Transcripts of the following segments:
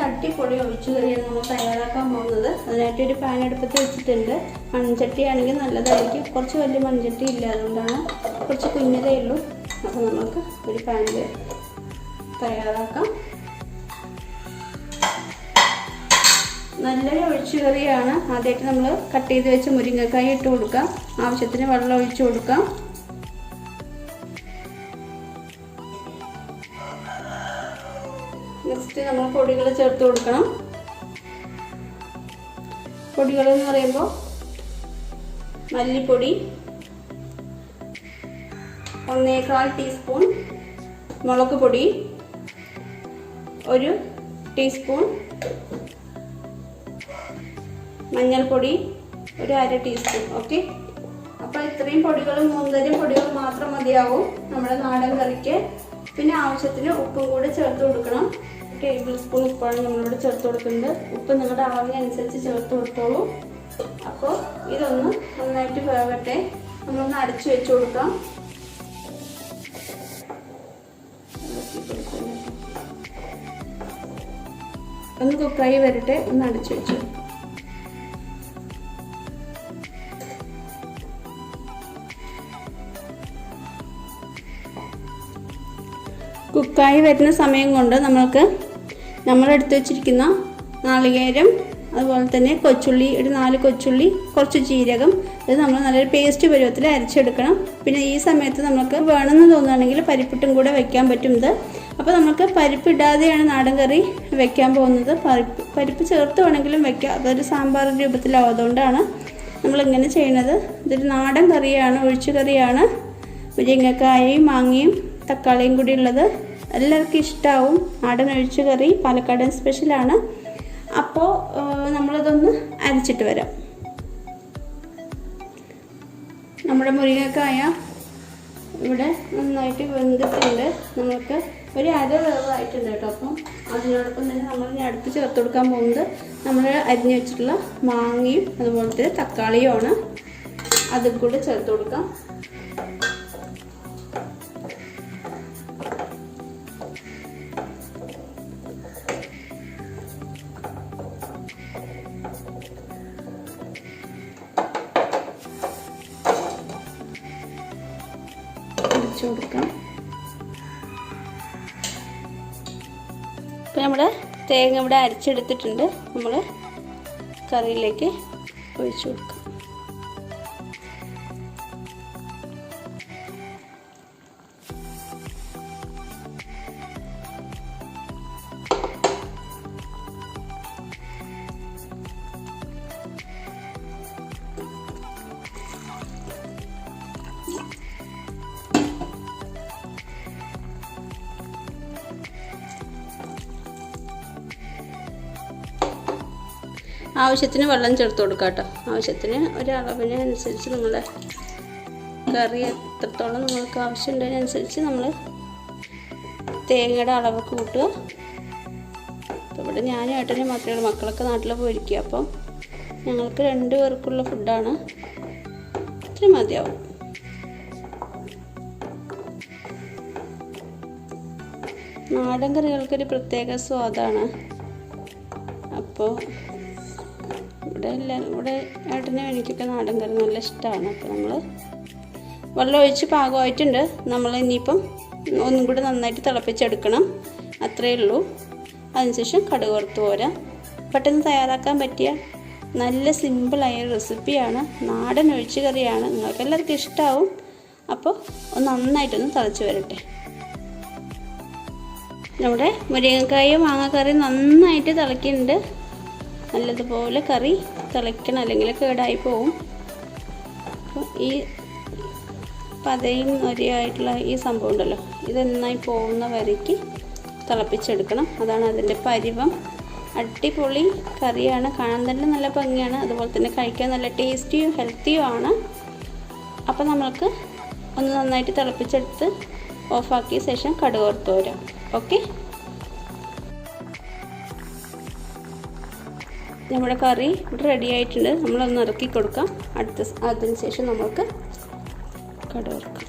അടിപൊളി ഒഴിച്ചുകറിയാണ് നമ്മൾ തയ്യാറാക്കാൻ പോകുന്നത്. അതിനായിട്ട് ഒരു പാൻ അടുപ്പത്ത് വെച്ചിട്ടുണ്ട്. മൺചട്ടി ആണെങ്കിൽ നല്ലതായിരിക്കും. കുറച്ച് വലിയ മൺചട്ടി ഇല്ല, അതുകൊണ്ടാണ് കുറച്ച് കുഞ്ഞതേ ഉള്ളൂ. അപ്പോൾ നമുക്ക് ഒരു പാനിൽ തയ്യാറാക്കാം. നല്ലൊരു ഒഴിച്ചുകറിയാണ്. ആദ്യമായിട്ട് നമ്മൾ കട്ട് ചെയ്ത് വെച്ച മുരിങ്ങക്കായ ഇട്ട് കൊടുക്കാം. ആവശ്യത്തിന് വെള്ളം ഒഴിച്ചു കൊടുക്കാം. നെക്സ്റ്റ് നമ്മൾ പൊടികൾ ചേർത്ത് കൊടുക്കണം. പൊടികൾ എന്ന് പറയുമ്പോൾ മല്ലിപ്പൊടി 1.25 ടീസ്പൂൺ, മുളക് പൊടി 1 ടീസ്പൂൺ, മഞ്ഞൾപ്പൊടി 1/2 ടീസ്പൂൺ. ഓക്കെ, അപ്പോൾ ഇത്രയും പൊടികളും 3 തരം പൊടികൾ മാത്രം മതിയാവും നമ്മുടെ നാടൻ കറിക്ക്. പിന്നെ ആവശ്യത്തിന് ഉപ്പും കൂടെ ചേർത്ത് കൊടുക്കണം. 1 ടേബിൾ സ്പൂൺ ഉപ്പാണ് നമ്മളിവിടെ ചേർത്ത് കൊടുക്കുന്നത്. ഉപ്പ് നിങ്ങളുടെ അളവിനനുസരിച്ച് ചേർത്ത് കൊടുത്തോളൂ. അപ്പോൾ ഇതൊന്ന് നന്നായിട്ട് വേവട്ടെ. നമ്മളൊന്ന് അടച്ചു വെച്ച് കൊടുക്കാം. ഒന്ന് കുക്കായി വരട്ടെ, ഒന്ന് അടച്ചു വെച്ചു. കുക്കായി വരുന്ന സമയം കൊണ്ട് നമ്മളെടുത്ത് വെച്ചിരിക്കുന്ന നാളികേരം, അതുപോലെ തന്നെ കൊച്ചുള്ളി, ഒരു 4 കൊച്ചുള്ളി, കുറച്ച് ജീരകം, ഇത് നമ്മൾ നല്ലൊരു പേസ്റ്റ് പരുവത്തിൽ അരച്ചെടുക്കണം. പിന്നെ ഈ സമയത്ത് നമുക്ക് വേണമെന്ന് തോന്നുകയാണെങ്കിൽ പരിപ്പിട്ടും കൂടെ വെക്കാൻ പറ്റും ഇത്. അപ്പോൾ നമുക്ക് പരിപ്പിടാതെയാണ് നാടൻ കറി വെക്കാൻ പോകുന്നത്. പരിപ്പ് ചേർത്ത് വേണമെങ്കിലും വെക്കാം, അതൊരു സാമ്പാർ രൂപത്തിലാവും. അതുകൊണ്ടാണ് നമ്മളിങ്ങനെ ചെയ്യണത്. ഇതൊരു നാടൻ കറിയാണ്, ഒഴിച്ചു കറിയാണ്. മുരിങ്ങക്കായയും മാങ്ങയും തക്കാളിയും കൂടി ഉള്ളത്. എല്ലാവർക്കും ഇഷ്ടമാവും. നാടൻ ഒഴിച്ചു കറി പാലക്കാടൻ സ്പെഷ്യലാണ്. അപ്പോൾ നമ്മളിതൊന്ന് അരച്ചിട്ട് വരാം. നമ്മുടെ മുരിങ്ങക്കായ ഇവിടെ നന്നായിട്ട് വെന്തിട്ടുണ്ട്. നമുക്ക് ഒരു അര വേവായിട്ടുണ്ട് കേട്ടോ. അപ്പം അതിനോടൊപ്പം തന്നെ നമ്മൾ അടുത്ത് ചേർത്ത് കൊടുക്കാൻ പോകുന്നത് നമ്മൾ അരിഞ്ഞു വെച്ചിട്ടുള്ള മാങ്ങയും അതുപോലത്തെ തക്കാളിയുമാണ്. അതും കൂടെ ചേർത്ത് കൊടുക്കാം. കൊടുക്കാം. ഇപ്പം നമ്മുടെ തേങ്ങ ഇവിടെ അരച്ചെടുത്തിട്ടുണ്ട്. നമ്മൾ കറിയിലേക്ക് ഒഴിച്ചു കൊടുക്കാം. ആവശ്യത്തിന് വെള്ളം ചേർത്ത് കൊടുക്കുക കേട്ടോ. ആവശ്യത്തിന് ഒരളവിനനുസരിച്ച് നിങ്ങളുടെ കറി എത്രത്തോളം നിങ്ങൾക്ക് ആവശ്യമുള്ളതിനനുസരിച്ച് നമ്മൾ തേങ്ങയുടെ അളവ് കൂട്ടുക. അപ്പോൾ ഇവിടെ ഞാനും ഏട്ടനും മാത്രമേ ഉള്ളൂ. മക്കളൊക്കെ നാട്ടിൽ പോയിരിക്കുക. അപ്പം ഞങ്ങൾക്ക് 2 പേർക്കുള്ള ഫുഡാണ്. ഇത്തിരി മതിയാവും. നാടൻ കറികൾക്കൊരു പ്രത്യേക സ്വാദാണ്. അപ്പോൾ ഇവിടെ ഏട്ടനും എനിക്കൊക്കെ നാടൻ കറി നല്ല ഇഷ്ടമാണ്. അപ്പോൾ നമ്മൾ വെള്ളം ഒഴിച്ച് പാകമായിട്ടുണ്ട്. നമ്മൾ ഇനിയിപ്പം ഒന്നും കൂടി നന്നായിട്ട് തിളപ്പിച്ചെടുക്കണം. അത്രയേ ഉള്ളൂ. അതിനുശേഷം കടുക് വറുത്ത് പോരാം. പെട്ടെന്ന് തയ്യാറാക്കാൻ പറ്റിയ നല്ല സിമ്പിളായ റെസിപ്പിയാണ്. നാടൻ ഒഴിച്ച് കറിയാണ്. നിങ്ങൾക്ക് എല്ലാവർക്കും ഇഷ്ടമാവും. അപ്പോൾ നന്നായിട്ടൊന്ന് തിളച്ച് വരട്ടെ. നമ്മുടെ മുരിങ്ങക്കായ മാങ്ങക്കറി നന്നായിട്ട് തിളയ്ക്കുന്നുണ്ട്. നല്ലതുപോലെ കറി തിളയ്ക്കണം, അല്ലെങ്കിൽ കേടായി പോവും. അപ്പോൾ ഈ പതയും നൊരിയായിട്ടുള്ള ഈ സംഭവം ഉണ്ടല്ലോ, ഇത് നന്നായി പോകുന്ന വരയ്ക്ക് തിളപ്പിച്ചെടുക്കണം. അതാണ് അതിൻ്റെ പരിവം. അടിപൊളി കറിയാണ്. കാണാൻ തന്നെ നല്ല ഭംഗിയാണ്. അതുപോലെ തന്നെ കഴിക്കാൻ നല്ല ടേസ്റ്റിയും ഹെൽത്തിയും ആണ്. അപ്പോൾ നമുക്ക് ഒന്ന് നന്നായിട്ട് തിളപ്പിച്ചെടുത്ത് ഓഫാക്കിയ ശേഷം കടുക് വറുത്ത് വരാം. ഓക്കെ, നമ്മുടെ കറി ഇവിടെ റെഡി ആയിട്ടുണ്ട്. നമ്മളൊന്ന് ഇറക്കി കൊടുക്കാം. അതിന് ശേഷം നമുക്ക് കടുക് വറുക്കാം.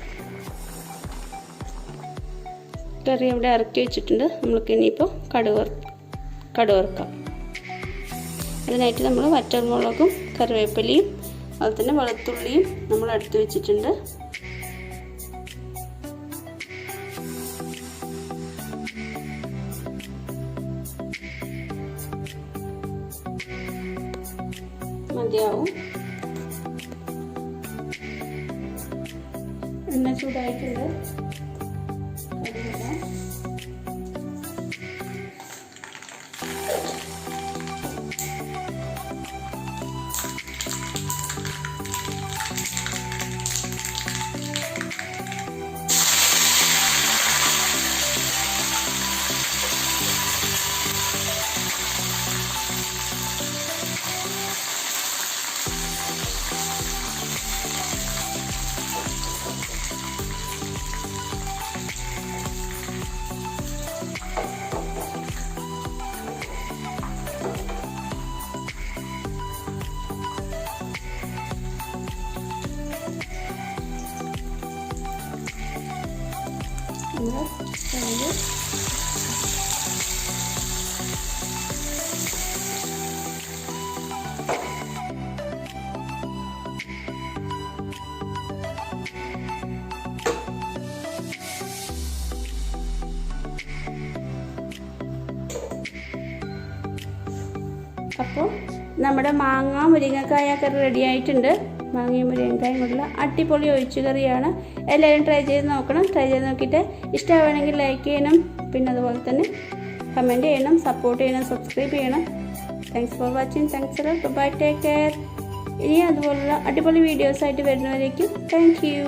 കറി ഇവിടെ ഇറക്കി വെച്ചിട്ടുണ്ട്. നമ്മൾക്ക് ഇനിയിപ്പോൾ കടുക് കടുക് വറുക്കാം. അതിനായിട്ട് നമ്മൾ വറ്റൽമുളകും കറിവേപ്പിലയും അതുപോലെ തന്നെ വെളുത്തുള്ളിയും നമ്മൾ എടുത്ത് വെച്ചിട്ടുണ്ട്. മതിയാവും. എണ്ണ ചൂടായിട്ടുണ്ട്. അപ്പോൾ നമ്മുടെ മാങ്ങ മുരിങ്ങക്കായ കറി റെഡി ആയിട്ടുണ്ട്. മാങ്ങയും മുരിങ്ങക്കായും കൊണ്ടുള്ള അടിപൊളി ഒഴിച്ചു കറിയാണ്. എല്ലാവരും ട്രൈ ചെയ്ത് നോക്കണം. ട്രൈ ചെയ്ത് നോക്കിയിട്ട് ഇഷ്ടമാണെങ്കിൽ ലൈക്ക് ചെയ്യണം, പിന്നെ അതുപോലെ തന്നെ കമൻറ്റ് ചെയ്യണം, സപ്പോർട്ട് ചെയ്യണം, സബ്സ്ക്രൈബ് ചെയ്യണം. Thanks for watching. Thanks a lot. Bye. Take care. ഇനി അതുപോലുള്ള അടിപൊളി വീഡിയോസായിട്ട് വരുന്നവരേക്കും താങ്ക് യു.